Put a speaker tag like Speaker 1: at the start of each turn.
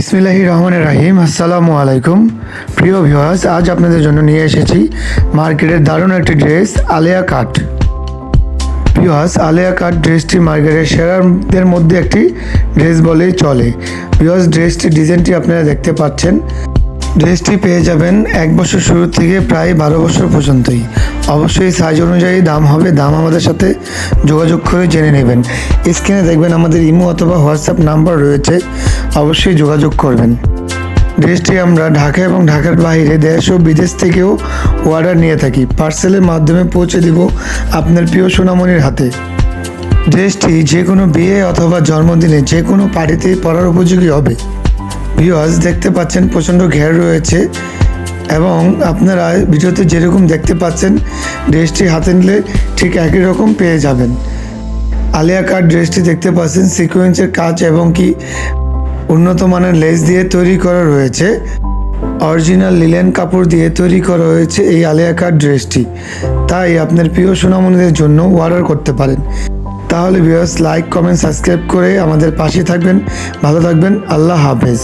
Speaker 1: বিসমিল্লাহির রহমানির রাহিম। আসসালামু আলাইকুম প্রিয় ভিউয়ার্স, আজ আপনাদের জন্য নিয়ে এসেছি মার্কেটের দারুণ একটি ড্রেস, আলেয়া কাট। ভিউয়ার্স, আলেয়া কাট ড্রেসটি মার্কেটের সেরাদের মধ্যে একটি ড্রেস বলেই চলে। ভিউয়ার্স, ড্রেসটির ডিজাইনটি আপনারা দেখতে পাচ্ছেন। ড্রেসটি পেয়ে যাবেন 1 বছর শুরু থেকে প্রায় 12 বছর পর্যন্তই। অবশ্যই সাইজ অনুযায়ী দাম হবে, দাম আমাদের সাথে যোগাযোগ করে জেনে নেবেন। স্ক্রিনে দেখবেন আমাদের ইমো অথবা হোয়াটসঅ্যাপ নাম্বার রয়েছে, অবশ্যই যোগাযোগ করবেন। ড্রেসটি আমরা ঢাকা এবং ঢাকার বাইরে দেশ ও বিদেশ থেকেও অর্ডার নিয়ে থাকি। পার্সেলের মাধ্যমে পৌঁছে দিব আপনার প্রিয় সোনামণির হাতে। ড্রেসটি যে কোনো বিয়ে অথবা জন্মদিনে যে কোনো পার্টিতেই পরার উপযোগী হবে। ভিউয়ার্স, দেখতে পাচ্ছেন প্রচণ্ড ঘের রয়েছে এবং আপনারা ভিডিওতে যেরকম দেখতে পাচ্ছেন ড্রেসটি হাতে নিলে ঠিক একই রকম পেয়ে যাবেন। আলিয়া কাট ড্রেসটি দেখতে পাচ্ছেন সিকোয়েন্সের কাজ এবং কি উন্নত মানের লেস দিয়ে তৈরি করা রয়েছে। অরিজিনাল লিলেন কাপড় দিয়ে তৈরি করা হয়েছে এই আলিয়া কাট ড্রেসটি। তাই আপনার প্রিয় সোনামণিদের জন্য অর্ডার করতে পারেন। তাহলে ভিউয়ার্স, লাইক, কমেন্ট, সাবস্ক্রাইব করে আমাদের পাশে থাকবেন। ভালো থাকবেন। আল্লাহ হাফেজ।